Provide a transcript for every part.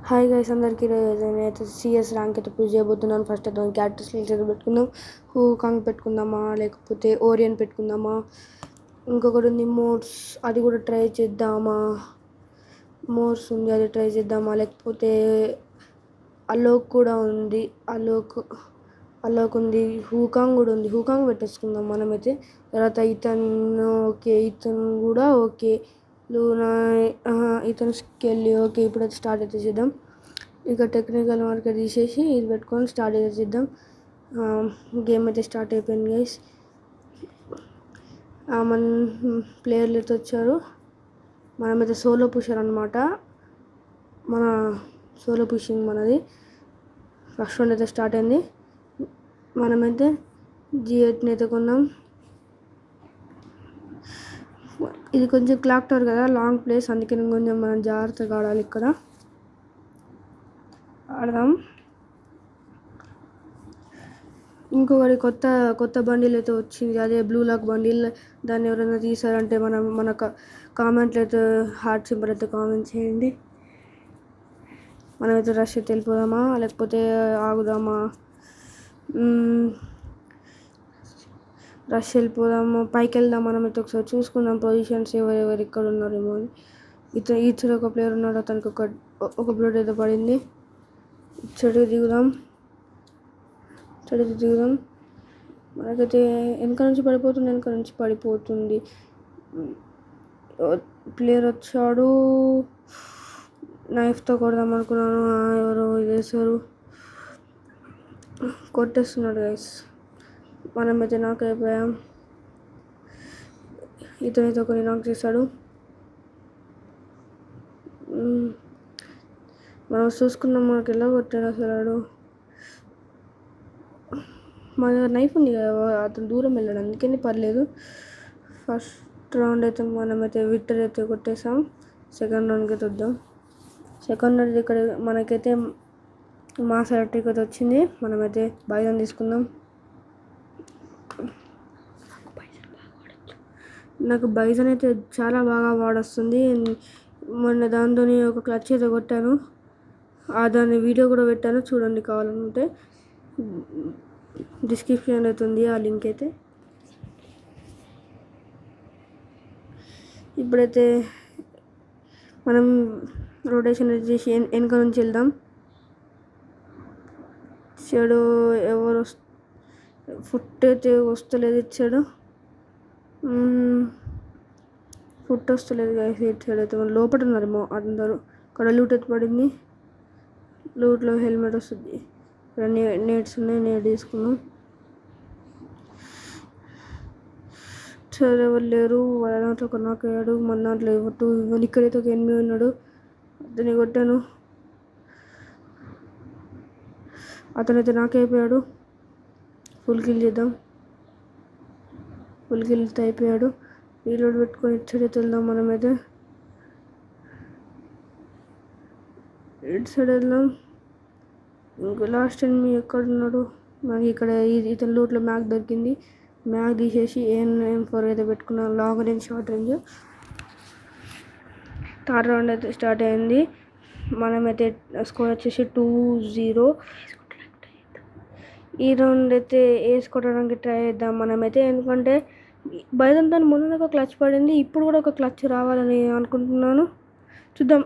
Hi guys అందరికీ నేనైతే CS rank అయితే పుష్ చేయబోతున్నాను. ఫస్ట్ అయితే క్యారెక్టర్స్ అయితే పెట్టుకుందాం. హూకాంగ్ పెట్టుకుందామా లేకపోతే ఓరియన్ పెట్టుకుందామా, ఇంకొకటి ఉంది మోడ్స్, అది కూడా ట్రై చేద్దామా. మోడ్స్ ఉంది, అది ట్రై చేద్దామా, లేకపోతే అలోక్ కూడా ఉంది. అలోక్ ఉంది, హూకాంగ్ కూడా ఉంది. హూకాంగ్ పెట్టేసుకుందాం మనమైతే. తర్వాత ఇతను కూడా ఓకే. లూనా ఇతను స్కెల్లీ ఓకే. ఇప్పుడైతే స్టార్ట్ అయితే చేద్దాం. ఇక టెక్నికల్ మార్కెట్ తీసేసి ఇది పెట్టుకొని స్టార్ట్ అయితే చేద్దాం. గేమ్ అయితే స్టార్ట్ అయిపోయింది గైస్. మన ప్లేయర్లు అయితే వచ్చారు. మనమైతే సోలో పుషర్ అనమాట. మన సోలో పుషింగ్ మనది. ఫస్ట్ రౌండ్ అయితే స్టార్ట్ అయింది. మనమైతే G8ని అయితే కొన్నాం. ఇది కొంచెం క్లాక్ టవర్ కదా, లాంగ్ ప్లేస్, అందుకే కొంచెం మనం జాగ్రత్తగా ఆడాలి. ఇక్కడ ఆడదాం. ఇంకొకటి కొత్త బండిల్ అయితే వచ్చింది, అదే బ్లూ లాక్ బండిల్. దాన్ని ఎవరైనా తీసారంటే మన కామెంట్లు అయితే హార్ట్ సింబల్ అయితే కామెంట్ చేయండి. మనమైతే రష్ అయితే వెళ్ళిపోదామా లేకపోతే ఆగుదామా? రష్ వెళ్ళిపోదాము, పైకి వెళ్దాం. మనమైతే ఒకసారి చూసుకుందాం పొజిషన్స్, ఎవరెవరు ఇక్కడ ఉన్నారేమో అని. ఇతడు ఒక ప్లేయర్ ఉన్నాడు, అతనికి ఒక బ్లడ్ అయితే పడింది. ఇచ్చడికి దిగుదాం. మనకైతే వెనక నుంచి పడిపోతుంది. ప్లేయర్ వచ్చాడు, నైఫ్తో కొడదాం అనుకున్నాను. ఎవరో వేసారు, కొట్టేస్తున్నాడు గైస్. మనమైతే నాక్ అయిపోయాం. ఇతనైతే కొన్ని నాక్ చేశాడు. మనం చూసుకున్నాం, మనకి ఎలా కొట్టాడు అసలు. మన దగ్గర నైఫ్ ఉంది కదా, అతను దూరం వెళ్ళాడు, అందుకని పర్లేదు. ఫస్ట్ రౌండ్ అయితే మనమైతే విక్టరీ అయితే కొట్టేసాం. సెకండ్ రౌండ్కి అయితే వద్దాం. సెకండ్ రౌండ్ ఇక్కడ మనకైతే మాస్ ఎలక్ట్రిక్ అయితే వచ్చింది. మనమైతే బైజన్ తీసుకుందాం. నాకు బైజన్ అయితే చాలా బాగా వాడొస్తుంది. మొన్న దాంతో ఒక క్లచ్ అయితే కొట్టాను, దాని వీడియో కూడా పెట్టాను, చూడండి కావాలనుకుంటే. డిస్క్రిప్షన్ అవుతుంది ఆ లింక్ అయితే. ఇప్పుడైతే మనం రొటేషన్ చేసి వెనక నుంచి వెళ్దాం. ఇచ్చాడు, ఎవరు ఫుట్ అయితే వస్తలేదు. ఇచ్చాడు, ఫుట్ వస్తలేదు గైస్. ఇచ్చాడు అయితే మన లోపల ఉన్నారేమో అందరూ. ఇక్కడ లూట్ అయితే పడింది, లూట్లో హెల్మెట్ వస్తుంది. ఇక్కడ నేట్స్ ఉన్నాయి, నేట్ తీసుకున్నాం. సరే ఎవరు లేరు, వాళ్ళ దాంట్లో ఒక నాక్ అయ్యాడు, మన దాంట్లో ఎవరు ఇవ్వాలి. ఇక్కడైతే ఒక ఎనిమిది ఉన్నాడు, అతన్ని కొట్టాను. అతనైతే నాక్ అయిపోయాడు. ఫుల్ కిల్ చేద్దాం. ఫుల్ కిల్ అయిపోయాడు. రీలోడ్ పెట్టుకొని ఇటు వెళ్దాం. మనమైతే ఇటు సైడ్ వెళ్దాం. ఇంకా లాస్ట్ ఎనిమిది ఎక్కడున్నాడు? మనకి ఇక్కడ ఇతని లూట్లో మ్యాగ్ దొరికింది. మ్యాగ్ తీసేసి AM4 అయితే పెట్టుకున్నాం, long range, short range. Third round అయితే స్టార్ట్ అయింది. మనమైతే స్కోర్ వచ్చేసి 2-0. ఈ రౌండ్ అయితే వేసుకోవడానికి ట్రై చేద్దాం మనమైతే. ఎందుకంటే బైజన్తో మొన్న ఒక క్లచ్ పడింది, ఇప్పుడు కూడా ఒక క్లచ్ రావాలని అనుకుంటున్నాను. చూద్దాం.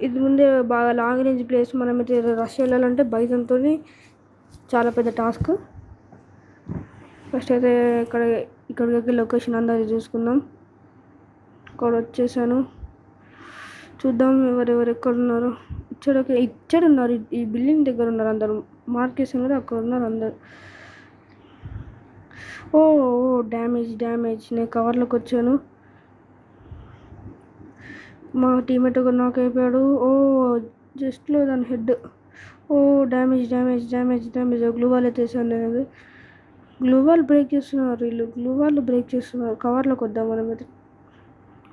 ఇది ముందే బాగా లాంగ్ రేంజ్ ప్లేస్. మనమైతే రష్ వెళ్ళాలంటే బైజన్తో చాలా పెద్ద టాస్క్. ఫస్ట్ అయితే ఇక్కడికి లొకేషన్ అందరిది చూసుకుందాం. ఇక్కడ వచ్చేసాను, చూద్దాం ఎవరెవరు ఎక్కడున్నారు. ఇచ్చడు ఉన్నారు, ఈ బిల్డింగ్ దగ్గర ఉన్నారు అందరు. మార్కేషన్ కూడా అక్కడ ఉన్నారు అందరు. ఓ డ్యామేజ్. నేను కవర్లోకి వచ్చాను. మా టీమేట్ ఒక నాక్ అయిపోయాడు. జస్ట్లో దాని హెడ్. డ్యామేజ్. గ్లూవాల్ అయితే వేసాను నేను. గ్లూవాల్ బ్రేక్ చేస్తున్నారు వీళ్ళు. కవర్లోకి వద్దాం మనమైతే.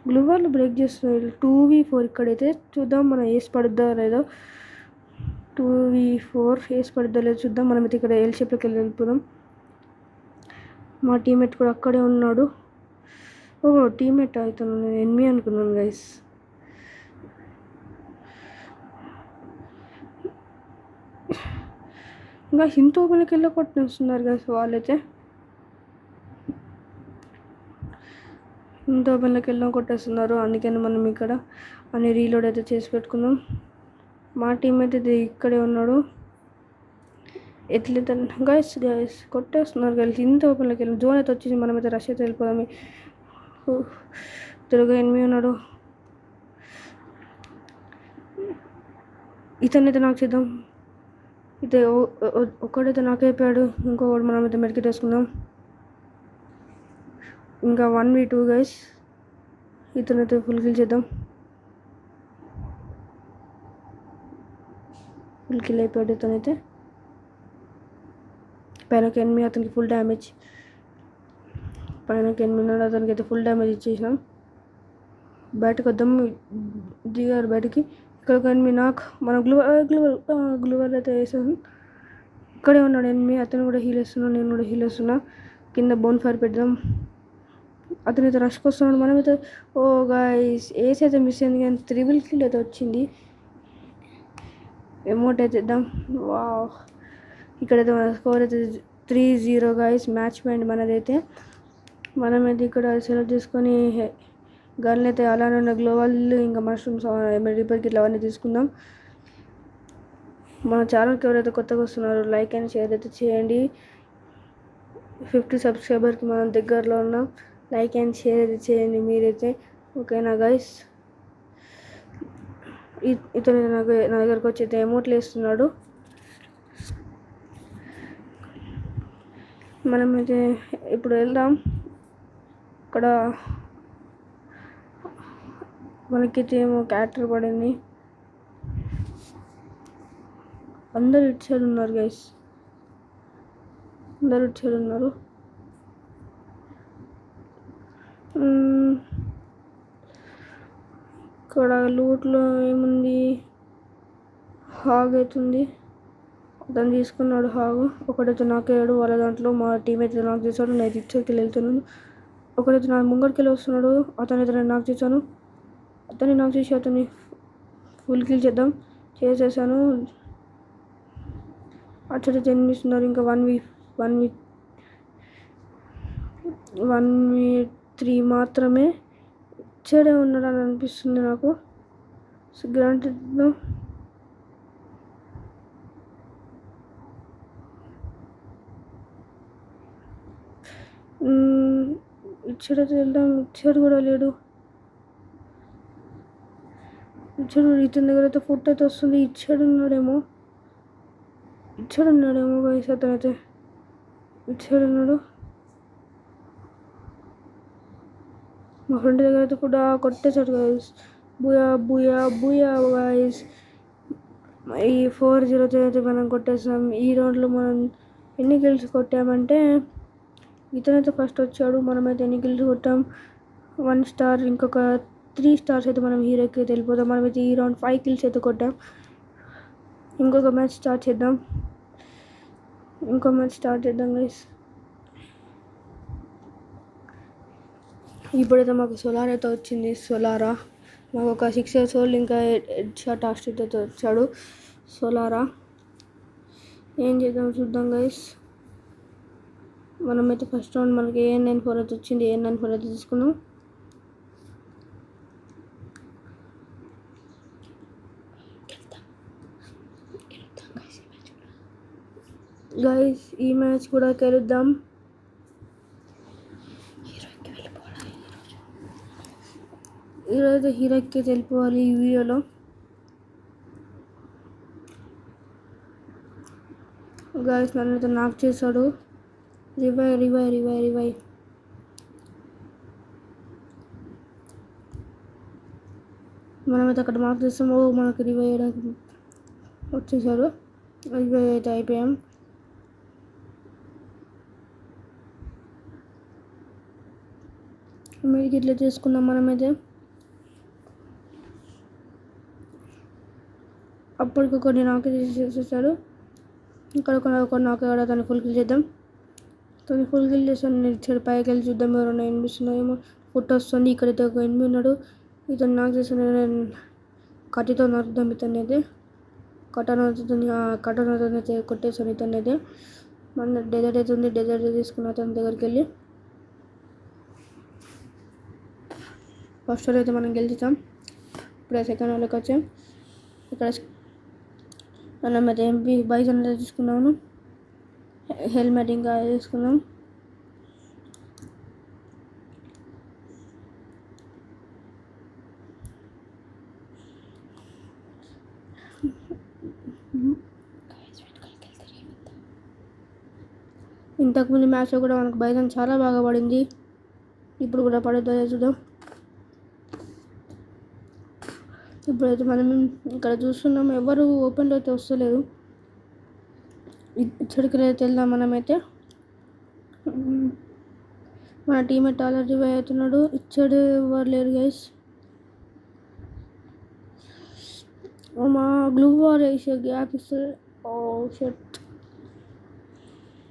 గ్లూవాల్ బ్రేక్ చేస్తున్నారు వీళ్ళు. 2v4 ఇక్కడైతే. చూద్దాం మనం వేసి పడుద్దా లేదో. 2v4 వేసి పడుద్దా లేదో చూద్దాం. మనమైతే ఇక్కడ ఎల్ షేప్లోకి వెళ్ళిపోదాం. మా టీమేట్ కూడా అక్కడే ఉన్నాడు. ఓహో టీమేట్ అవుతున్నాను, నేను ఎనిమి అనుకున్నాను గైస్. ఇంకా ఇంత ఓపెన్కి వెళ్ళి కొట్టేస్తున్నారు గైస్ వాళ్ళైతే. ఇంత ఓపెన్లోకి వెళ్ళి కొట్టేస్తున్నారు. అందుకని మనం ఇక్కడ అని రీలోడ్ అయితే చేసి పెట్టుకుందాం. మా టీం అయితే ఇక్కడే ఉన్నాడు. ఎట్లయితే గైస్ కొట్టేస్తున్నారు గైస్. ఇంత ఓపెన్లోకి వెళ్ళి జోన్ అయితే వచ్చేసి మనమైతే రష్ అయితే వెళ్ళిపోదాం. తెలుగు ఎనిమిది ఉన్నాడు. ఇతనైతే నాకు చేద్దాం. అయితే ఒక్కడైతే నాకు అయిపోయాడు. ఇంకొకటి మనమైతే మెడికెట్ వేసుకుందాం. ఇంకా 1v2 గైస్. ఇతనైతే ఫుల్ కిల్ చేద్దాం. ఫుల్ కిల్ అయిపోయాడు ఇతనైతే. పైనకి ఎనిమిది, అతనికి ఫుల్ డ్యామేజ్. పైనకి ఎనిమిది ఉన్నాడు, అతనికి అయితే ఫుల్ డ్యామేజ్ ఇచ్చేసినాం. బయటకు వద్దాం, దిగారు బయటికి. ఇక్కడ ఒక ఎనిమిది నాకు మనం గ్లూవర్ అయితే వేసాను. ఇక్కడే ఉన్నాడు ఎనిమిది, అతను కూడా హీల్ వేస్తున్నాడు, నేను కూడా హీల్ వేస్తున్నా. కింద బోన్ ఫైర్ పెడదాం. అతనైతే రష్కి వస్తున్నాడు. మనమైతే ఓ గైస్ ఏస్ అయితే మిస్ అయింది, కానీ 3 కిల్ అయితే వచ్చింది. ఎమోట్ అయితే ఇద్దాం. వా ఇక్కడైతే మన స్కోర్ అయితే 3-0 గైస్. Match point మనదైతే. మనమైతే ఇక్కడ సెలెక్ట్ చేసుకొని గన్లు అయితే అలానే ఉన్న గ్లోవల్ ఇంకా మష్రూమ్స్ రిపేర్ కిట్లు అవన్నీ తీసుకుందాం. మన ఛానల్కి ఎవరైతే కొత్తగా వస్తున్నారో లైక్ అండ్ షేర్ అయితే చేయండి. 50 సబ్స్క్రైబర్కి మనం దగ్గరలో ఉన్నాం. లైక్ అండ్ షేర్ అయితే చేయండి మీరైతే, ఓకేనా గైస్. ఇతను నా దగ్గరకు వచ్చి అయితే ఎమోట్లు వేస్తున్నాడు. మనమైతే ఇప్పుడు వెళ్దాం. ఇక్కడ మనకైతే ఏమో క్యారెక్టర్ పడింది. అందరు ఇటు సైడ్ ఉన్నారు గైస్, అందరు ఇటు సైడ్ ఉన్నారు. ఇక్కడ లూట్లో ఏముంది, హాగ్ అవుతుంది. అతను తీసుకున్నాడు హాగు. ఒకడైతే నాకేడు వాళ్ళ దాంట్లో. మా టీం అయితే నాకు చేశాడు, నేను ఇచ్చరికి వెళ్తున్నాను. ఒకడైతే నా ముంగడికి వెళ్ళి వస్తున్నాడు, అతనైతే నేను నాకు చేశాను. అతన్ని నాకు చేసి అతన్ని ఫుల్ కిల్ చేసేసాను. అచ్చడి జన్మిస్తున్నారు. ఇంకా 1v3 మాత్రమే. ఇచ్చడే ఉన్నాడని అనిపిస్తుంది నాకు. గ్రాంటెడ్ ఇచ్చడైతే వెళ్దాం. ఇచ్చాడు కూడా లేడు. ఇచ్చాడు ఇతని దగ్గర అయితే ఫుడ్ అయితే వస్తుంది. ఇచ్చాడున్నాడేమో వయసు. అతనైతే ఇచ్చాడున్నాడు. మా ఫ్రెండ్ దగ్గర అయితే ఫుడ్ కొట్టేశాడు గైస్. బుయా గైస్. ఈ 4-0 అయితే మనం కొట్టేసాం. ఈ రౌండ్లో మనం ఎన్ని కిల్స్ కొట్టామంటే, ఇతనైతే ఫస్ట్ వచ్చాడు. మనమైతే ఎన్ని కిల్స్ కొట్టాం, 1 స్టార్. ఇంకొక 3 స్టార్స్ అయితే మనం హీరోకి అయితే వెళ్ళిపోతాం. మనమైతే ఈ రౌండ్ 5 కిల్స్ అయితే కొట్టాం. ఇంకొక మ్యాచ్ స్టార్ట్ చేద్దాం గైస్. ఇప్పుడైతే మాకు సోలార్ అయితే వచ్చింది. సోలారా మాకు ఒక 6 years old ఇంకా హెడ్ షాట్ ఆస్ట్రిట్ అయితే వచ్చాడు. సోలారా ఏం చేద్దాం చూద్దాం గైస్. మనమైతే ఫస్ట్ రౌండ్ మనకి AN94 అయితే వచ్చింది. AN94 అయితే తీసుకున్నాం. గైస్ ఈ మ్యాచ్ కూడా గెలుద్దాం. ఈరోజు హీరోకి వెళ్ళిపోవాలి ఈ వీడియోలో. గైస్ నన్ను నాక్ చేశాడు. రివైవ్. మనమైతే అక్కడ మార్క్ చేస్తాము. మనకు రివైవ్ చేయడానికి వచ్చేసాడు. రివైవ్ అయితే అయిపోయాం. మీడికి ఇట్లా చేసుకున్నాం. మనమైతే అప్పటికొకటి నాకే చేసేసాడు. ఇక్కడ ఒక నాకే దాన్ని ఫుల్ కిల్ చేద్దాం. తను ఫుల్ కిల్ చేస్తాను. నేను ఇచ్చాడు పైకి వెళ్ళి చూద్దాం ఎవరైనా వినిపిస్తున్నాయేమో. ఫుట్ వస్తుంది. ఇక్కడైతే ఒక ఎనిమిది ఉన్నాడు. ఇతను నాకు చేసిన కత్తితో నరుకుదాం ఇతన్ని అయితే. కటనతో అయితే కొట్టేసాను ఇతన్ని అయితే. మన డెజర్ట్ అయితే ఉంది. డెజర్ట్ తీసుకున్న అతని దగ్గరికి వెళ్ళి ఫస్ట్ అయితే మనం గెలుచుతాం. ఇప్పుడు సెకండ్ వాళ్ళకి వచ్చాం. ఇక్కడ మనం అయితే ఎంపీ బైజన్ అయితే తీసుకున్నాను. హెల్మెట్ ఇంకా తీసుకున్నాం. ఇంతకుముందు మ్యాచ్లో కూడా మనకు బైజన్ చాలా బాగా పడింది. ఇప్పుడు కూడా పడుతుందో చూద్దాం. ఇప్పుడైతే మనం ఇక్కడ చూస్తున్నాం, ఎవరు ఓపెన్లో అయితే వస్తలేదు. ఇచ్చడికి అయితే వెళ్దాం మనమైతే. మన టీమేట్ ఆల్రెడీ రివైవ్ అవుతున్నాడు. ఇచ్చడు ఎవరు లేరు గైస్. మా గ్లూ వార్ వేసే గ్యాప్ ఇస్తుంది. ఓ షట్,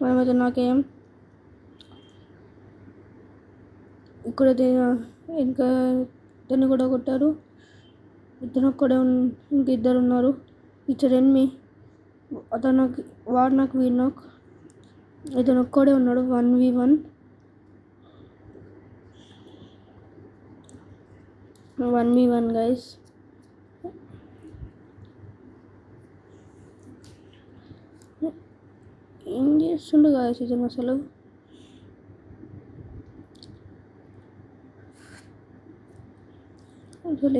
మనమైతే నాకేం ఇక్కడైతే ఇంకా ఇతన్ని కూడా కొట్టారు. ఇతను ఒక్కడే ఇంక ఇద్దరు ఉన్నారు. ఇచ్చడు ఎనిమి, అతను వాడు నాకు వీడు నాకు. ఇతను ఒక్కడే ఉన్నాడు. 1v1 guys. ఏం చేస్తుండు గైస్ ఇతను అసలు?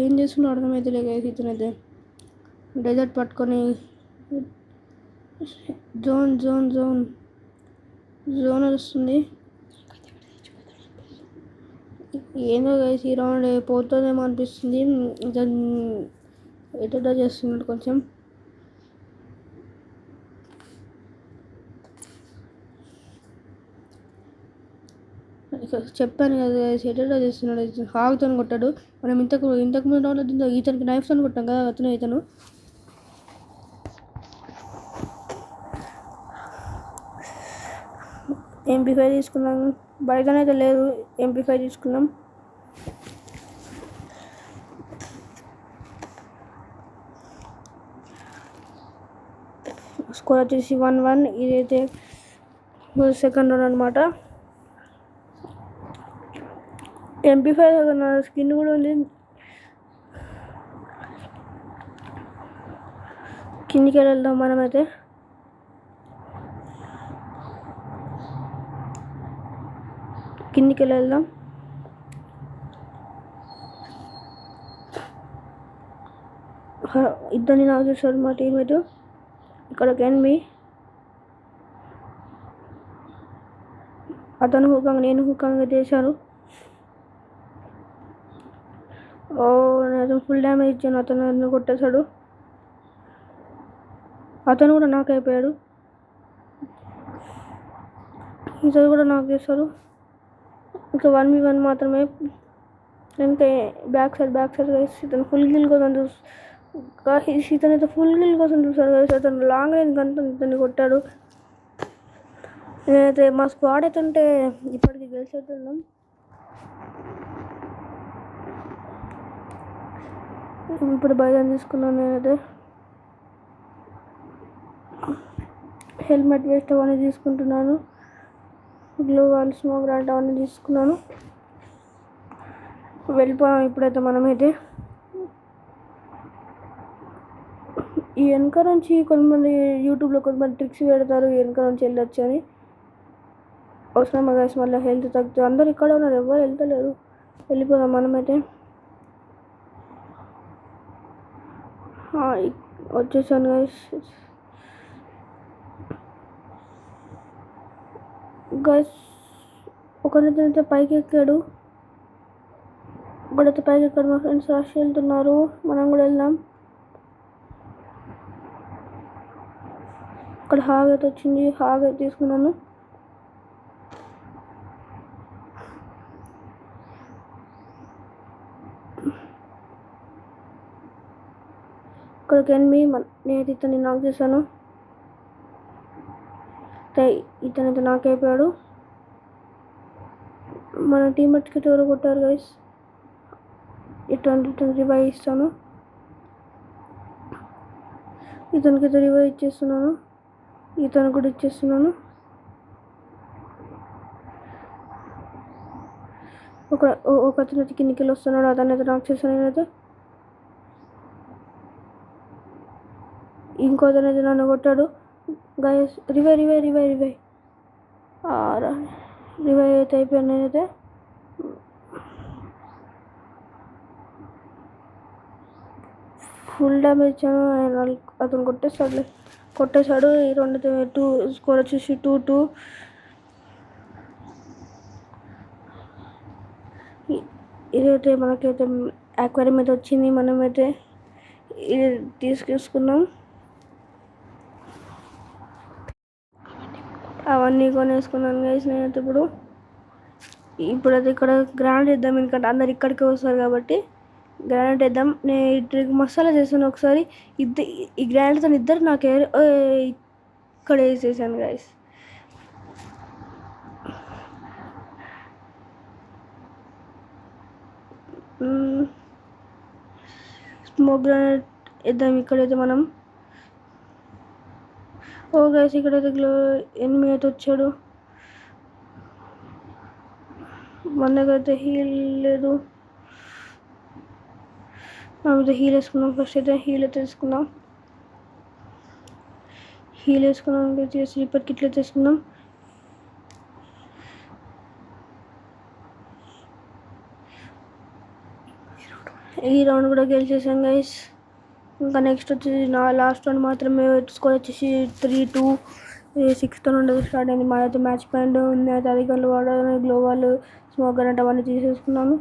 ఏం చేస్తుండో అర్థమైతే లేదు గైస్. ఇతనైతే డెజర్ట్ పట్టుకొని జోన్ వస్తుంది. ఏందో గైస్ ఈ రౌండ్ పోతుందేమో అనిపిస్తుంది. ఎటో చేస్తున్నాడు కొంచెం. చెప్పాను కదా ఎటో చేస్తున్నాడు. హాగుతో కొట్టాడు. మనం ఇంతకు ముందు రౌండ్లో ఇతనికి నైఫ్తో కొట్టాం కదా ఇతను. MP5 తీసుకున్నాం. బైజన్ అయితే లేదు, MP5 తీసుకున్నాం. స్కోర్ వచ్చేసి 1-1. ఇదైతే సెకండ్ రౌండ్ అనమాట. MP5 స్కిన్ కూడా ఉంది. కిందికి వెళ్దాం మనమైతే. కిందికి వెళ్దాం. ఇద్దరిని నాకు చూసాడు మా టీమేట్. ఇక్కడ ఒక ఎనిమి, అతను హుకాంగ్, నేను హుకాంగ్ చేశాను. నేను ఫుల్ డ్యామేజ్ ఇచ్చాను. అతను నన్ను కొట్టేశాడు. అతను కూడా నాకు అయిపోయాడు. ఇతను కూడా నాకు చేశారు. ఇంకా 1v1 మాత్రమే. ఇంకా బ్యాక్ సైడ్ గైస్. ఇతను ఫుల్ గిల్ కోసం ఇతను అయితే ఫుల్ గిల్ కోసం చూసాడు గైస్. అతను లాంగ్ రేంజ్ గన్తో ఇతన్ని కొట్టాడు. నేనైతే మా స్క్వాడ్ అయితే ఉంటే ఇప్పటికి గెలిచేస్తున్నాం. ఇప్పుడు బైజన్ తీసుకున్నాను. నేనైతే హెల్మెట్ వేస్ట్ అవన్నీ తీసుకుంటున్నాను. గ్లూ వాల్, స్మోక్ గ్రానైట్ అవన్నీ తీసుకున్నాను. వెళ్ళిపోయాం ఇప్పుడైతే మనమైతే. ఈ వెనక నుంచి కొంతమంది యూట్యూబ్లో కొంతమంది ట్రిక్స్ పెడతారు, వెనక నుంచి వెళ్ళొచ్చు అని. అవసరమా గైస్? మళ్ళీ హెల్త్ తగ్గుతుంది. అందరు ఇక్కడ ఉన్నారు, ఎవరు వెళ్తలేరు. వెళ్ళిపోదాం మనమైతే. వచ్చేసాను గైస్. ఒకరినైతే పైకి ఎక్కాడు. ఒకడైతే పైకి ఎక్కాడు. మా ఫ్రెండ్స్ రష్ వెళ్తున్నారు. మనం కూడా వెళ్దాం. ఇక్కడ హాగ్ అయితే వచ్చింది. హాగ్ అయితే తీసుకున్నాను. ఇక్కడ ఒక ఎనిమి, నేను ఇతన్ని నాక్ చేశాను. ఇతనైతే నాకైపోయాడు. మన టీమ్మేట్స్కి ఎవరు కొట్టారు గైస్. ఇటువంటి రివైవ్ ఇస్తాను. ఇతనికి రివైవ్ ఇచ్చేస్తున్నాను. ఇతను కూడా ఇచ్చేస్తున్నాను. ఒక అతను అయితే కిందికి వస్తున్నాడు. అతను అయితే నాక్ చేస్తాను నేనైతే. ఇంకో అతను అయితే నన్ను కొట్టాడు గైస్. రివైవ్ అయితే అయిపోయాను నేనైతే. ఫుల్ డ్యామేజ్ ఇచ్చాను. అతను కొట్టేశాడు. ఈ రెండు 2 స్కోర్ వచ్చేసి 2-2. ఇదైతే మనకైతే అక్వేరియం అయితే వచ్చింది. మనమైతే ఇది తీసుకున్నాం. అవన్నీ కొనేసుకున్నాను గైస్ నేనైతే. ఇప్పుడైతే ఇక్కడ గ్రానైట్ వేద్దాం. ఎందుకంటే అందరు ఇక్కడికే వస్తారు కాబట్టి గ్రానైట్ వేద్దాం. నేను ఇద్దరికి మసాలా చేశాను ఒకసారి. ఈ గ్రానైట్తో ఇద్దరు నాకు ఇక్కడ వేసేసాను గైస్. స్మోక్ గ్రానైట్ వేద్దాం ఇక్కడైతే మనం. ఓ గైస్ ఇక్కడైతే ఎనిమి అయితే వచ్చాడు. మన దగ్గర అయితే హీల్ లేదు. మనమైతే హీల్ వేసుకున్నాం. ఫస్ట్ అయితే హీల్ అయితే వేసుకున్నాం. స్లీపర్ కిట్లు అయితే వేసుకున్నాం. ఈ రౌండ్ కూడా గెలిచేసాం గైస్. ఇంకా నెక్స్ట్ వచ్చేసి నా లాస్ట్ రౌండ్ మాత్రమే. స్కోర్ వచ్చేసి 3-2. 6th నుండి స్టార్ట్ అయింది. మాదైతే మ్యాచ్ పాయింట్ ఉంది. అయితే అది గన్లు వాడాలని గ్లోవాల్ స్మోక్ గ్రానైట్ అవన్నీ తీసేసుకున్నాను.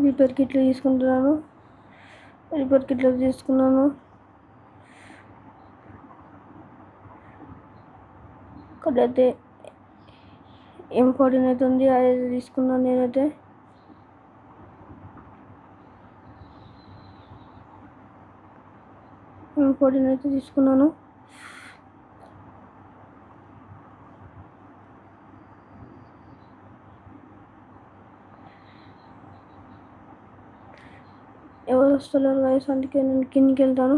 రిపేర్ కిట్లు తీసుకున్నాను. ఇక్కడైతే M14 అయితే ఉంది. అది తీసుకున్నాను నేనైతే. M14 అయితే తీసుకున్నాను. ఎవరు వస్తున్నారు గైస్, అందుకే నేను కిందికి వెళ్తాను.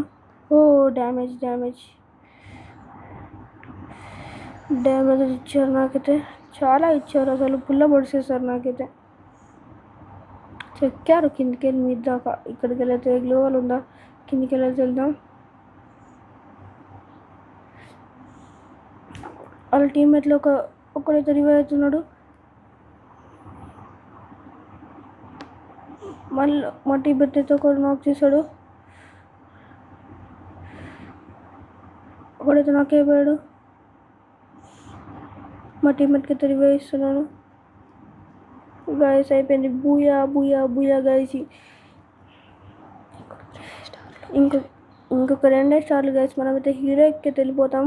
ఓ డ్యామేజ్ ఇచ్చారు నాకైతే. చాలా ఇచ్చారు అసలు. పుల్ల పొడిసేసారు నాకైతే. చెక్కారు కిందికి వెళ్ళి మీద దాకా. ఇక్కడికి వెళ్ళైతే గ్లోవల్ ఉందా, కిందికి వెళ్ళి వెళ్దాం. వాళ్ళ టీమ్మేట్లో ఒకడైతే రివైవ్ అవుతున్నాడు. మళ్ళీ మా టీమ్మేట్ అయితే ఒకడు నాక్ చేశాడు. ఒకడైతే నాక్ అయిపోయాడు. మా టీమ్మేట్కి అయితే రివైవ్ ఇస్తున్నాను. గైస్ అయిపోయింది. Booyah guys. ఇంకొక 2 స్టార్లు గైస్. మనమైతే హీరో ఎక్కి వెళ్ళిపోతాం.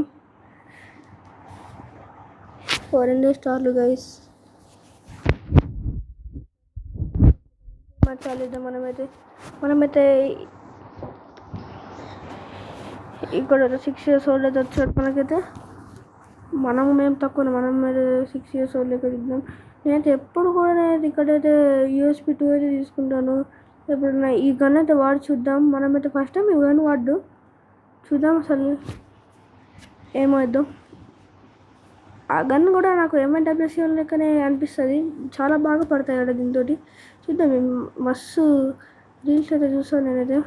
2 స్టార్లు గైస్. చాలేద్దాం. మనమైతే ఇక్కడ 6 years old అయితే వచ్చాడు మనకైతే. మేము తక్కువ. మనం అయితే 6 years old లెక్క దిద్దాం. నేనైతే ఎప్పుడు కూడా ఇక్కడైతే USP 2 అయితే తీసుకుంటాను. ఎప్పుడన్నా ఈ గన్ అయితే వాడి చూద్దాం. మనమైతే ఫస్ట్ టైం ఈ గన్ చూద్దాం అసలు ఏమవుద్దాం. ఆ గన్ కూడా నాకు MNWC లెక్కనే అనిపిస్తుంది. చాలా బాగా పడతాయి అక్కడ దీంతో. చూద్దాం. మస్తు రీల్స్ అయితే చూస్తాను నేనైతే.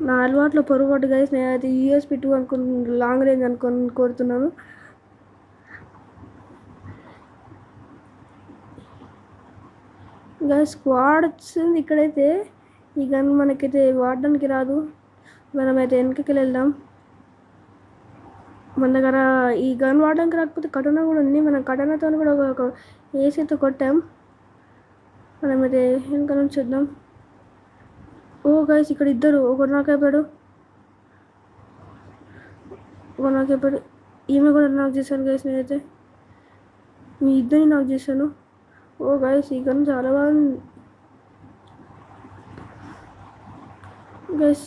నా అలవాట్లో పొరపాటు గైస్. నేనైతే USP 2 లాంగ్ రేంజ్ కోరుతున్నాను. గైస్ స్క్వాడ్ వచ్చింది ఇక్కడైతే. ఈ గన్ మనకైతే వాడడానికి రాదు. మనమైతే వెనకకి వెళ్దాం. మన దగ్గర ఈ గన్ వాడడానికి రాకపోతే కటనా కూడా ఉంది. మనం కటనాతో కూడా ఒక ఏసీతో కొట్టాం. మనమైతే వెనక నుంచి చూద్దాం. ఓ గైస్ ఇక్కడ ఇద్దరు. ఒకడు నాక్ అయిపోయాడు. ఈమె కూడా నాక్ చేశాను గైస్. నేనైతే మీ ఇద్దరిని నాక్ చేశాను. ఓ గైస్ ఈ గన్ చాలా బాగుంది గైస్.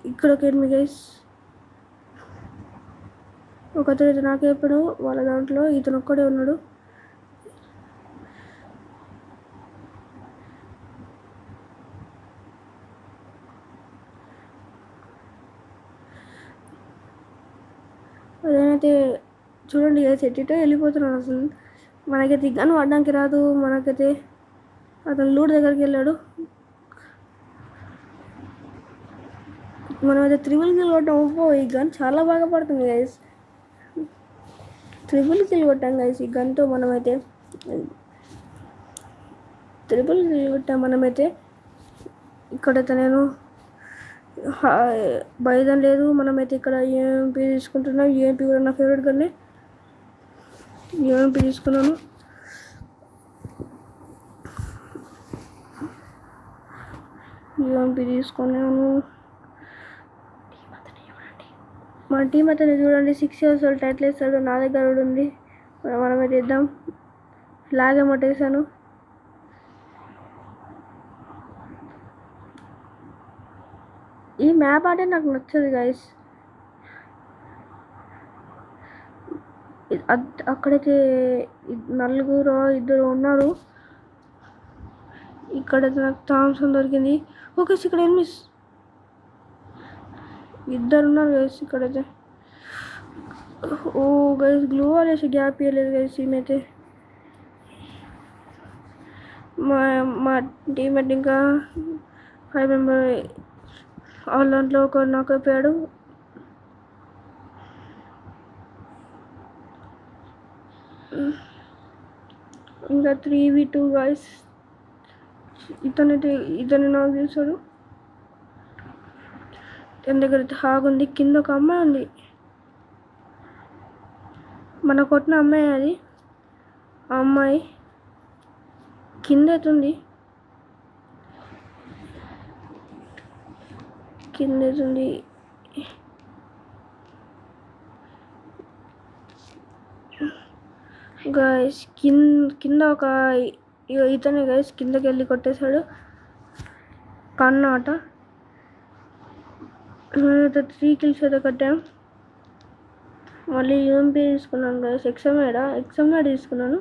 ఇక్కడ ఒక ఎనిమి గైస్. ఒకతను అయితే నాకే చెప్పాడు వాళ్ళ దాంట్లో ఇతను ఒక్కడే ఉన్నాడు. అదేనైతే చూడండి గైస్ ఎట్టిటో వెళ్ళిపోతున్నాడు అసలు. మనకైతే ఈ గన్ వాడడానికి రాదు. మనకైతే అతను లూడ్ దగ్గరికి వెళ్ళాడు. మనమైతే త్రిబుల్ కిల్ కొట్టాం. ఓ ఈ గన్ చాలా బాగా పడుతుంది గైస్. త్రిబుల్ కిల్ కొట్టాం గైస్ ఈ గన్తో. మనమైతే త్రిబుల్ కిల్ కొట్టాం మనమైతే. ఇక్కడైతే నేను భయం లేదు. మనమైతే ఇక్కడ యూఎంపీ తీసుకుంటున్నాం. యూఎంపీ కూడా నా ఫేవరెట్ గన్నే. యూఎంపీ తీసుకున్నాను. యూఎంపీ తీసుకున్నాను. మన టీం అతను చూడండి 6 years old టైటిల్ వేస్తాడు. నా దగ్గర కూడా ఉంది. మనమైతే ఇద్దాం. ఫ్లాగ్ అమౌంట్ వేసాను. ఈ మ్యాప్ అంటే నాకు నచ్చదు గైస్. అక్కడైతే నలుగురు ఇద్దరు ఉన్నారు. ఇక్కడైతే నాకు థామ్సన్ దొరికింది. ఓకే ఇక్కడ ఎనిమిస్ ఇద్దరు ఉన్నారు గైస్ ఇక్కడైతే. ఓ గైస్ గ్లూ వేసి గ్యాప్ ఇవ్వలేదు గైస్. ఈమెతే మా టీమేట్ ఇంకా 5 మెంబర్ వాళ్ళ దాంట్లో ఒకరు నాకు అయిపోయాడు. ఇంకా 3v2 గైస్. ఇతను నాకు చూసాడు. తన దగ్గర అయితే హాగ్ ఉంది. కింద ఒక అమ్మాయి ఉంది. మన కొట్టిన అమ్మాయి అది. ఆ అమ్మాయి కింద అవుతుంది. గైస్ కింద ఒక ఇతనే గైస్ కిందకి వెళ్ళి కొట్టేశాడు. కన్నాట 3 kills అయితే కట్టాం. మళ్ళీ యూఎంపీ తీసుకున్నాను గైస్. ఎక్సమ్ఐడ్ తీసుకున్నాను.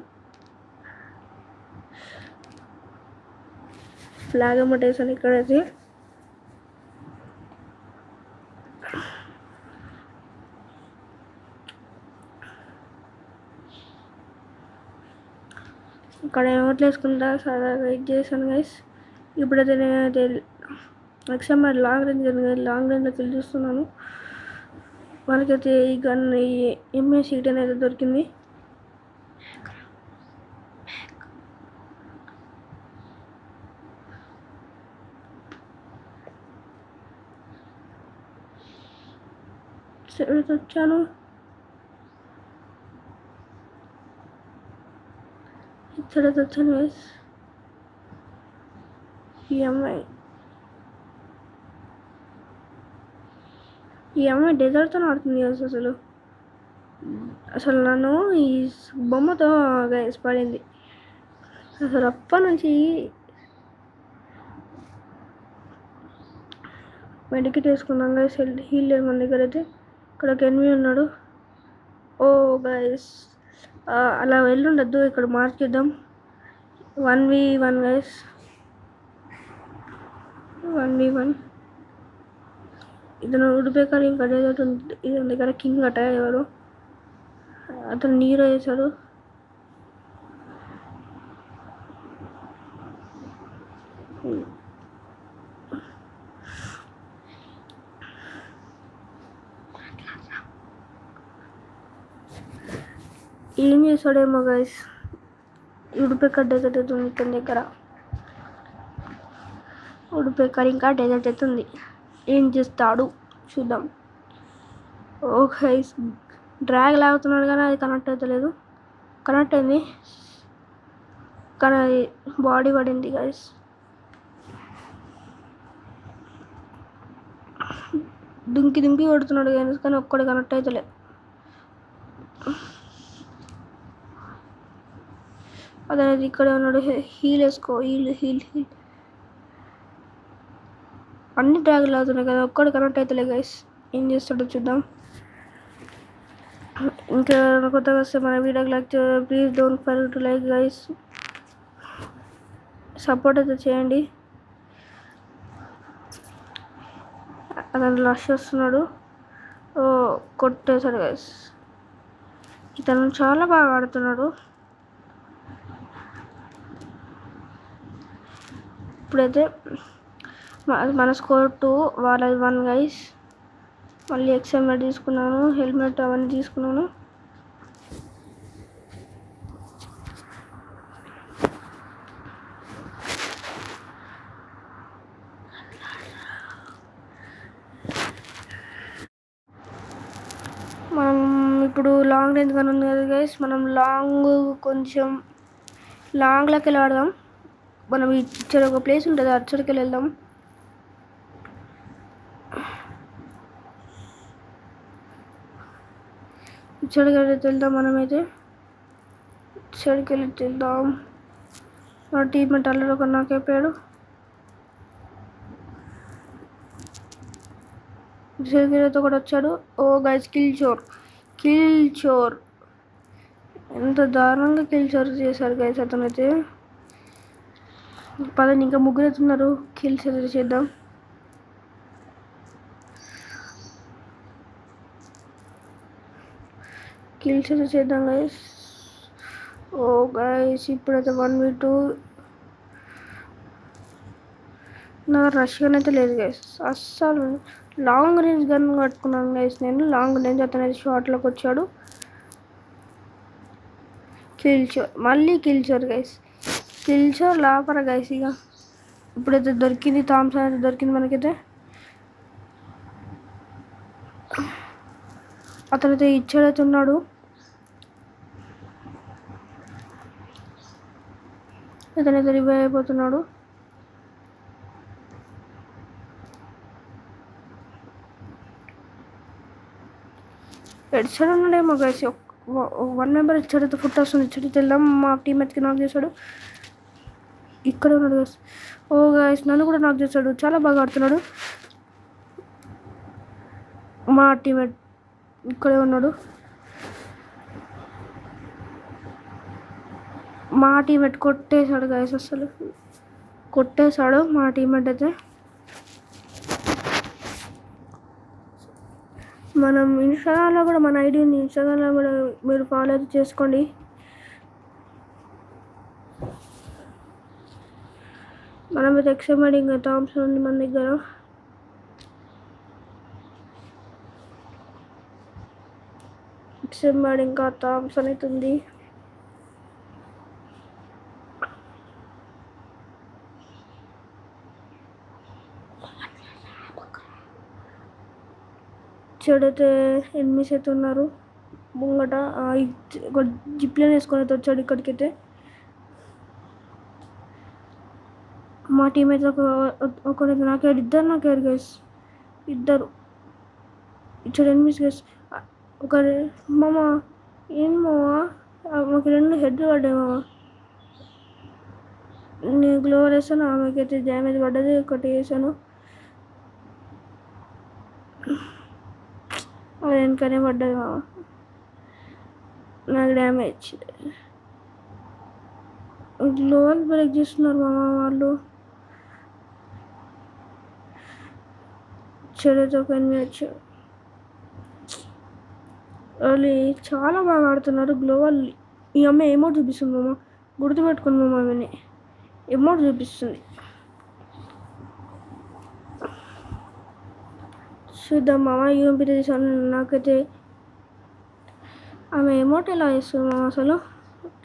ఫ్లాగ్ అమౌంట్ వేసాను ఇక్కడైతే. ఇక్కడ అమౌంట్లు వేసుకుంటా సరే వెయిట్ చేశాను గైస్. ఇప్పుడైతే నేనైతే ఎక్సమ్ఐడ్ లాంగ్ రేంజ్లోకి వెళ్ళి చూస్తున్నాను. మనకైతే ఈ గన్ ఎంఏ6 అయితే దొరికింది. వచ్చాను. ఇక్కడైతే వచ్చాను గైస్. ఈ అమ్మాయి డెజర్ట్తో ఆడుతుంది అసలు నన్ను ఈ బొమ్మతో గైస్ పడింది. అసలు అప్పటి నుంచి మెడికేట్ వేసుకున్నాం గైస్. హీల్ లేదు మన దగ్గర అయితే. ఇక్కడ ఒక ఎనిమి ఉన్నాడు. ఓ గైస్ అలా వెళ్ళుండద్దు. ఇక్కడ మార్చేద్దాం. 1v1 guys. 1v1. ఇతను ఉడిపేకారు. ఇంకా ఇతని దగ్గర కింగ్ అట ఎవరు అతను నీరు వేశాడు. ఏం చేస్తాడేమో గైస్. ఉడిపేకర్ డెజర్ట్ అవుతుంది ఇతని దగ్గర. ఉడిపేకర్ ఇంకా డెజర్ట్ అవుతుంది. ఏం చేస్తాడు చూద్దాం. ఓ గైస్ డ్రాగ్ లాగుతున్నాడు కానీ అది కనెక్ట్ అవుతలేదు. కనెక్ట్ అయింది కానీ అది బాడీ పడింది గైస్. దుంకి కొడుతున్నాడు కానీ ఒక్కడి కనెక్ట్ అవుతలే. అదనేది ఇక్కడే ఉన్నాడు. హీల్ వేసుకో. హీల్ అన్ని డ్రాగులు అవుతున్నాయి కదా, ఒక్కడు కనెక్ట్ అవుతలే గైస్. ఏం చేస్తాడో చూద్దాం. ఇంకా కొత్తగా వస్తే మన వీడియోకి like please don't forget to like guys. Support అయితే చేయండి. అతను రష్ వస్తున్నాడు. ఓ కొట్టేశాడు గైస్. ఇతను చాలా బాగా ఆడుతున్నాడు. ఇప్పుడైతే మన స్కోర్ 2 వాళ్ళది 1 గైస్. మళ్ళీ ఎక్స్ఎంఎడ్ తీసుకున్నాను, హెల్మెట్ అవన్నీ తీసుకున్నాను. మనం ఇప్పుడు లాంగ్ రేంజ్ కానీ ఉంది కదా గైస్, మనం కొంచెం లాంగ్లోకి వెళ్ళి ఆడదాం. మనం ఇచ్చే ఒక ప్లేస్ ఉంటుంది, అచ్చడికి వెళ్దాం. ఇచ్చడికి వెళ్దాం. మనమైతే ఇచ్చడికి వెళ్దాం. మన టీమ్మేట్ అల్లరి ఒక నాకైపోయాడు. ఇచ్చడితో కూడా వచ్చాడు. ఓ గైస్ కిల్ చోర్ ఎంత దారుణంగా కిల్ చోర్ చేశారు గైస్ అతనైతే. పదండి, ఇంకా ముగ్గురు అవుతున్నారు. కిల్స్ అయితే చేద్దాం. గైస్. ఓ గైస్ ఇప్పుడైతే 1v2. నా రష్ గన్ అయితే లేదు గైస్. అస్సలు లాంగ్ రేంజ్ గన్ కట్టుకున్నాను గైస్ నేను. లాంగ్ రేంజ్ అతనైతే షార్ట్లోకి వచ్చాడు. మళ్ళీ కిల్చోర్ గైస్. కిల్చోర్ లాపరా గైస్. ఇక ఇప్పుడైతే దొరికింది, థామ్సన్ అయితే దొరికింది మనకైతే. అతనైతే ఇచ్చాడైతే ఉన్నాడు. అతనైతే రివైవ్ అయిపోతున్నాడు. ఎడ్సైడ్ ఉన్నాడేమో గైస్. 1 మెంబర్ ఇచ్చాడైతే ఫుట్ వస్తుంది. ఇచ్చాడైతే వెళ్దాం. మా టీమ్మేట్కి నాక్ చేశాడు. ఇక్కడ ఉన్నాడు గైస్. ఓ గైస్ నన్ను కూడా నాక్ చేశాడు. చాలా బాగా ఆడుతున్నాడు. మా టీమ్మేట్ ఇక్కడే ఉన్నాడు. మా టీమ్మేట్ కొట్టేశాడు గైస్. అసలు కొట్టేశాడు మా టీమ్మేట్ అయితే. మనం ఇన్స్టాగ్రామ్లో కూడా మన ఐడి ఉంది. ఇన్స్టాగ్రామ్లో కూడా మీరు ఫాలో అయితే చేసుకోండి. మనం అయితే ఎక్స్ఎంఎడ్ ఇంకా థామ్సన్ ఉంది మన దగ్గర. ఎక్స్ఎంఎడ్ ఇంకా థామ్సన్ అయితే ఉంది. చెడైతే ఎనిమిస్ అయితే ఉన్నారు ముంగట. ఒక జిప్లైన్ వేసుకొని అయితే వచ్చాడు ఇక్కడికైతే. మా టీం అయితే ఒకరైతే నాకేడు, ఇద్దరు నాకేడు గైస్. ఇద్దరు ఇచ్చాడు ఎనిమిస్ గైస్. ఒక మామ ఏం మావా, మాకు 2 హెడ్ పడ్డాయి మామ. నేను గ్లోవర్ వేసాను, ఆమెకైతే డ్యామేజ్ పడ్డది. ఒకటి వేసాను, వెనకనే పడ్డది మామ. నాకు డ్యామేజ్. గ్లోవర్ బ్రేక్ చేస్తున్నారు మామ వాళ్ళు. చెడుతో ఒక ఎనిమిది వచ్చాడు. వాళ్ళు చాలా బాగా ఆడుతున్నారు. గ్లోవల్ ఈ అమ్మాయి ఎమౌంట్ చూపిస్తుంది మామ. గుర్తుపెట్టుకుని మామ ఆమెని ఎమౌంట్ చూపిస్తుంది. చూద్దాం మామ. యూఎంపీ తీసాను. నాకైతే ఆమె ఎమౌంట్ ఎలా వేస్తుంది మామ అసలు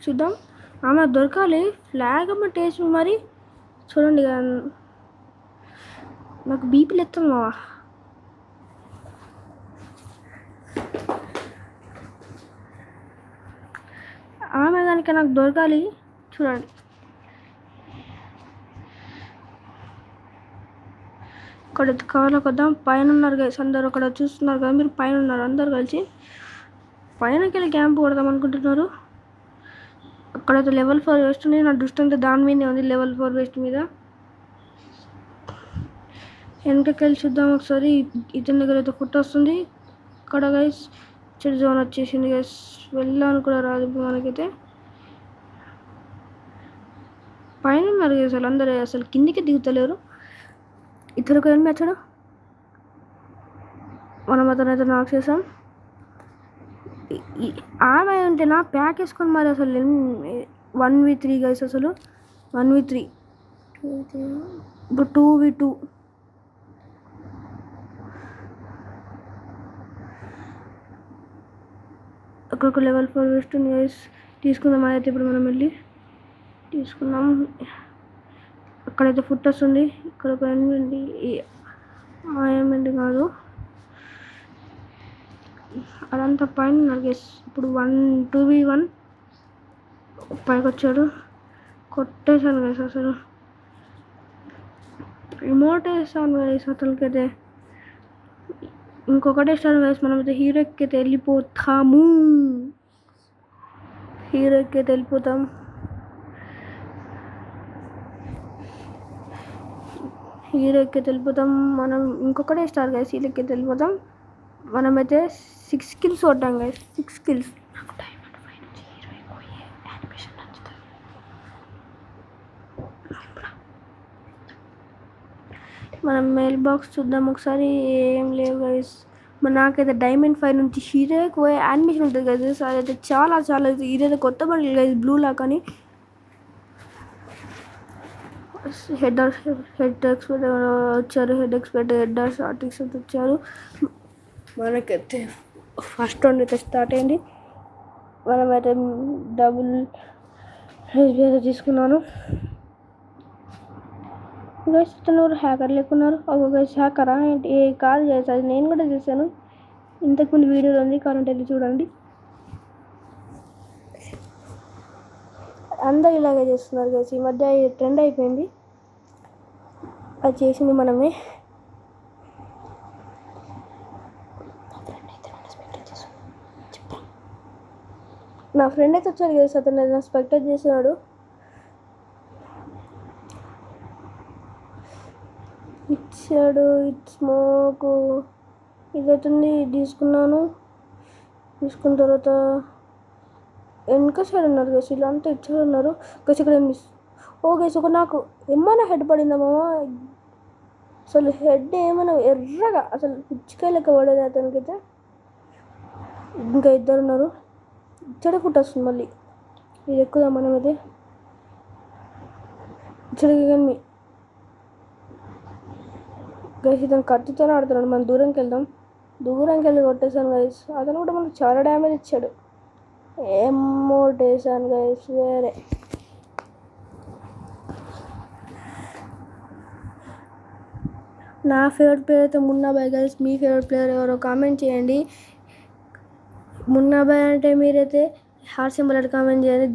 చూద్దాం. ఆమె దొరకాలి. ఫ్లాగ్ అమ్మ టేస్ట్ మరి చూడండి. నాకు బీపీలు ఎత్తుంది మామ. ఆమె కనుక నాకు దొరకాలి. చూడండి ఇక్కడ కవర్లోకి వద్దాం. పైన ఉన్నారు గైస్ అందరు. అక్కడ చూస్తున్నారు కదా మీరు, పైన ఉన్నారు అందరు కలిసి. పైనకి వెళ్ళి క్యాంప్ కొడదాం అనుకుంటున్నారు. అక్కడైతే లెవెల్ 4 వేస్ట్ ఉంది. నా దృష్టి అంతా దాని మీదే ఉంది, లెవెల్ 4 వేస్ట్ మీద. వెనకకెళ్ళి చూద్దాం ఒకసారి. ఇతని దగ్గర అయితే ఫుట్ వస్తుంది ఇక్కడ గైస్. చెడు జోన్ వచ్చేసింది గైస్. వెళ్ళాలని కూడా రాదు ఇప్పుడు మనకైతే. పైన ఉన్నారు అసలు అందరూ, అసలు కిందికి దిగుతలేరు. ఇతరుకు ఏం మెచ్చడు. మనం అతనైతే నాక్ చేసాం. ఆమె ఉంటే నా ప్యాక్ వేసుకొని మరి అసలు 1v3 గైస్. అసలు 1v3 ఇప్పుడు 2v2. అక్కడ లెవెల్ 4 వేస్తుంది గైస్. తీసుకుందాం అయితే ఇప్పుడు మనం వెళ్ళి తీసుకుందాం. అక్కడైతే ఫుట్ వస్తుంది. ఇక్కడ ఒక ఎనిమిది ఏమండి కాదు, అదంతా పైన ఉన్నారు గైస్. ఇప్పుడు 2v1 పైకి వచ్చాడు. కొట్టేశాను గైస్. అసలు రిమోట్ వేసాను గైస్ అతనికైతే. ఇంకొకటే స్టార్ గైస్. మనమైతే హీరో ఎక్కితే వెళ్ళిపోతాము. హీరో ఎక్కితే వెళ్ళిపోతాం. హీరో ఎక్కితే వెళ్ళిపోతాం మనం. ఇంకొకటే స్టార్ గైస్. హీరో ఎక్కితే వెళ్ళిపోతాం. మనమైతే 6 kills కొట్టాం గైస్. 6 kills. మనం మెయిల్ బాక్స్ చూద్దాం ఒకసారి. ఏం లేవు గైస్. నాకైతే డైమండ్ 5 నుంచి హీరోకి పోయే యానిమేషన్ ఉంటుంది గైస్. అదైతే చాలా చాలా ఇదైతే కొత్త బండి గైస్. బ్లూ లాక్ అని హెడ్ ఎక్స్పెక్ట్ వచ్చారు. హెడ్ ఆర్టిక్స్ వచ్చారు. మనకైతే ఫస్ట్ రౌండ్ అయితే స్టార్ట్ అయింది. మనమైతే డబుల్ హెచ్బి అయితే తీసుకున్నాను గైస్. ఇతను హ్యాకర్ లేకున్నారు. ఒక గైస్ హ్యాకరా ఏంటి? కాదు గైస్, అది నేను కూడా చూసాను ఇంతకుముందు వీడియోలో ఉంది. కావాలంటే వెళ్ళి చూడండి. అందరు ఇలాగే చేస్తున్నారు గైస్. ఈ మధ్య ట్రెండ్ అయిపోయింది. అది చేసింది మనమే. నా ఫ్రెండ్ అయితే వచ్చాడు గైస్. అతను నా స్పెక్టేట్ చేస్తున్నాడు. ఇచ్చాడు స్మోకు ఇదవుతుంది. తీసుకున్నాను. తీసుకున్న తర్వాత వెనక సైడ్ ఉన్నారు గైస్. వీళ్ళంతా ఇచ్చాడు ఉన్నారు గైస్. ఇక్కడ ఓ గైస్, ఒక నాకు ఏమైనా హెడ్ పడిందా మామ? అసలు హెడ్ ఏమైనా ఎర్రగా అసలు పిచ్చికాయ లెక్క పడేది అతనికైతే. ఇంకా ఇద్దరు ఉన్నారు. ఇచ్చడే ఫుట్ వస్తుంది మళ్ళీ. ఇది ఎక్కుదా మనమైతే. ఇచ్చడికి కానీ గైస్ ఇతను కత్తితోనే ఆడుతున్నాడు. మనం దూరంకి వెళ్ళి కొట్టేశాను గైస్. అతను కూడా మనకు చాలా డ్యామేజ్ ఇచ్చాడు. ఎమోట్ వేసాను గైస్. వేరే నా ఫేవరెట్ ప్లేయర్ అయితే మున్నాబాయ్ గైస్. మీ ఫేవరెట్ ప్లేయర్ ఎవరో కామెంట్ చేయండి. మున్నాబాయ్ అంటే మీరైతే హార్ట్ సింబల్ అయితే కామెంట్ చేయండి.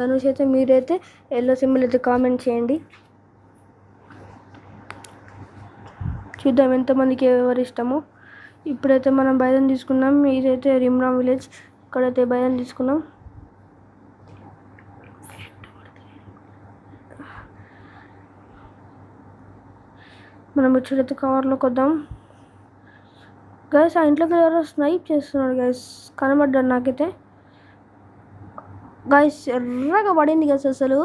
ధనుష్ అయితే మీరైతే ఎల్లో సింబల్ అయితే కామెంట్ చేయండి. చూద్దాం ఎంతమందికి ఎవరు ఇష్టమో. ఇప్పుడైతే మనం బైదన్ తీసుకున్నాం. ఇదైతే రిమ్రామ్ విలేజ్. ఇక్కడైతే బైదన్ తీసుకున్నాం. మనం ఇప్పుడైతే కవర్లోకి వద్దాం గైస్. ఆ ఇంట్లోకి ఎవరో స్నైప్ చేస్తున్నాడు గైస్. కనబడ్డాడు నాకైతే గైస్. ఎర్రగా పడింది గైస్. అసలు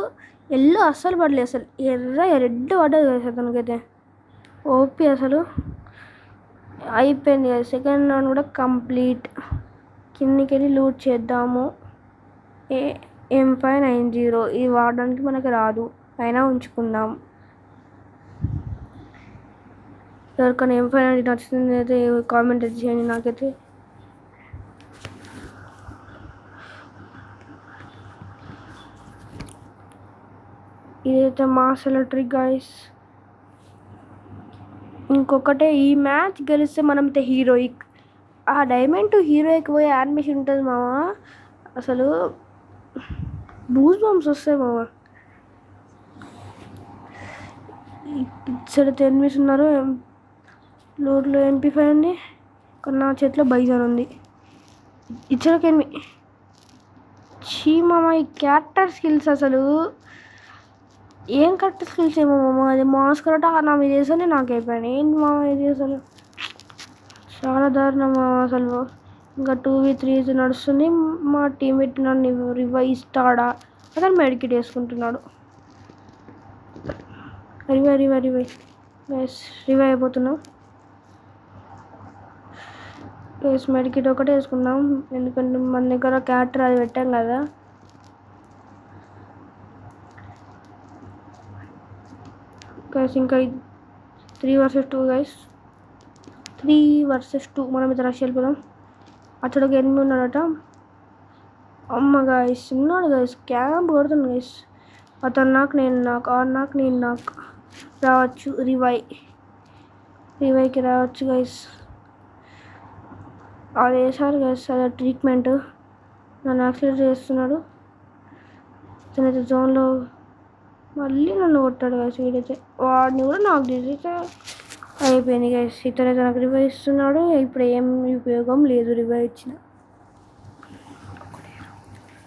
ఎల్లో అస్సలు పడలేదు. అసలు రెడ్ పడ్డది గైస్ అతనికైతే. ఓపి అసలు అయిపోయింది గైస్. సెకండ్ రౌండ్ కూడా కంప్లీట్. కిందికి వెళ్ళి లూట్ చేద్దాము. M590 ఇది వాడడానికి మనకు రాదు, అయినా ఉంచుకుందాం. ఎవరికైనా M590 నచ్చుతుంది అయితే కామెంట్ అయితే చేయండి. నాకైతే ఇదైతే మాస్ ఎలక్ట్రిక్ గైస్. ఇంకొకటే, ఈ మ్యాచ్ గెలిస్తే మనమైతే హీరోయిక్. ఆ డైమండ్ టు హీరోయిక్ పోయే యానిమేషన్ ఉంటుంది మామ. అసలు బూస్ బాంబ్స్ వస్తాయి మామ. ఇచ్చడితే ఎనిమిస్ ఉన్నారు. లోడ్లో MP5 ఉంది. నా చేతిలో బైజాన్ ఉంది. ఇచ్చడికి మామ. ఈ క్యారెక్టర్ స్కిల్స్ అసలు ఏం కరెక్ట్ స్కిల్స్ ఏమో మామ, అది మాస్కరట నా మీద వేసానే నాకు అయిపోయాను. ఏంటి మామ ఇది అసలు చాలా దారుణం మామ అసలు. ఇంకా 2v3 నడుస్తుంది. మా టీమేట్ నన్ను రివైవ్ ఇస్తాడా? అతను మెడికిట్ వేసుకుంటున్నాడు. రివైవ్ గైస్, రివైవ్ అయిపోతున్నాం గైస్. మెడికిట్ ఒకటే వేసుకుందాం ఎందుకంటే మన దగ్గర క్యారెక్టర్ అది పెట్టాం కదా. గైస్ ఇంకా 3 vs 2 గైస్, 3 vs 2. మనం ఇద్దరు రష్ వెళ్ళిపోదాం. అక్కడ ఒక ఎనిమిది ఉన్నాడట. అమ్మ గైస్ ఉన్నాడు గైస్, క్యాంప్ కొడుతుంది గైస్. అతను నాకు నేను నాకు రావచ్చు. రివైవ్కి రావచ్చు గైస్. అది వేసారు గైస్, అదే ట్రీట్మెంట్. నన్ను యాక్సిడెంట్ చేస్తున్నాడు. తనైతే జోన్లో మళ్ళీ నన్ను కొట్టాడు గైస్. వీడైతే వాడిని కూడా నాకు చేసేస్తే అయిపోయింది గైస్. ఇతనైతే నాకు రివైవ్ ఇస్తున్నాడు. ఇప్పుడు ఏం ఉపయోగం లేదు రివైవ్ ఇచ్చిన.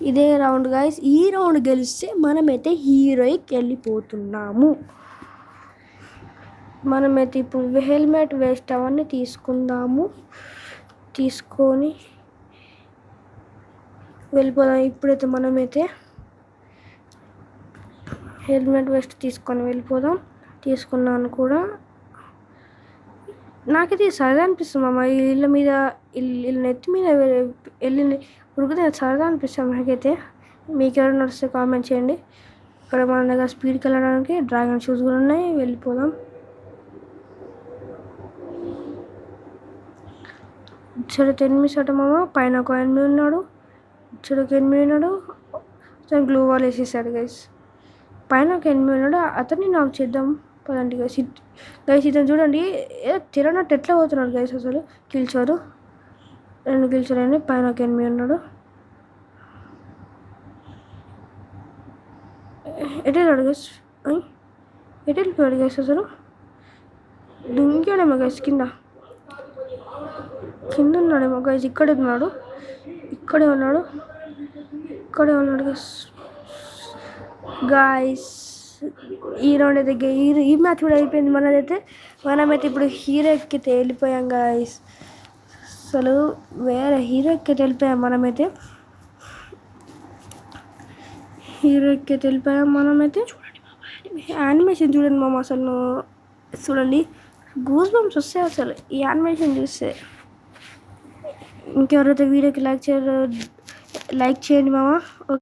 ఇదే రౌండ్ గైస్. ఈ రౌండ్ గెలిస్తే మనమైతే హీరోయిక్ వెళ్ళిపోతున్నాము. మనమైతే ఇప్పుడు హెల్మెట్ వేస్ట్ అవన్నీ తీసుకుందాము. తీసుకొని వెళ్ళిపోదాం. ఇప్పుడైతే మనమైతే హెల్మెట్ వేస్ట్ తీసుకొని వెళ్ళిపోదాం. తీసుకున్నాను కూడా. నాకైతే సరదా అనిపిస్తుంది అమ్మ. ఇళ్ళ మీద ఇల్లు నెత్తి మీద వెళ్ళింది ఉరికితే సరదా అనిపిస్తుంది నాకైతే. మీకు ఎవరైనా నడిస్తే కామెంట్ చేయండి. ఇక్కడ మన దగ్గర స్పీడ్కి వెళ్ళడానికి డ్రాగన్ షూస్ కూడా ఉన్నాయి. వెళ్ళిపోదాం. ఇచ్చడికి ఎనిమిది అట మామ. పైన ఒక ఎనిమిది ఉన్నాడు. ఇచ్చడికి ఎనిమిది ఉన్నాడు. అతను గ్లూ వాల్ వేసేసాడు గైస్. పైన ఒక ఎనిమిది ఉన్నాడు. అతన్ని నాకు చేద్దాం పదండి గైస్. ఇతను చూడండి తిరగనట్టు ఎట్లా పోతున్నాడు గైస్. అసలు గెలిచారు, 2 గెలిచారండి. పైన ఒక ఎనిమిది ఉన్నాడు. ఎటు వెళ్ళాడు గైస్? ఎటు వెళ్ళిపోయాడు గైస్? అసలు దుంకాడేమో గైస్. కింద ఉన్నాడేమో గైస్. ఇక్కడే ఉన్నాడు గైస్. ఈ రౌండ్ అయితే ఈ మ్యాచ్ కూడా అయిపోయింది మనదైతే. మనమైతే ఇప్పుడు హీరో ఎక్కితే వెళ్ళిపోయాం గైస్. అసలు వేరే హీరో ఎక్కితే వెళ్ళిపోయాం మనమైతే. యానిమేషన్ చూడండి మామ. అసలు చూడండి, గూస్ బంప్స్ వస్తాయి అసలు ఈ యానిమేషన్ చూస్తే. ఇంకెవరైతే వీడియోకి లైక్ చేయండి మామ.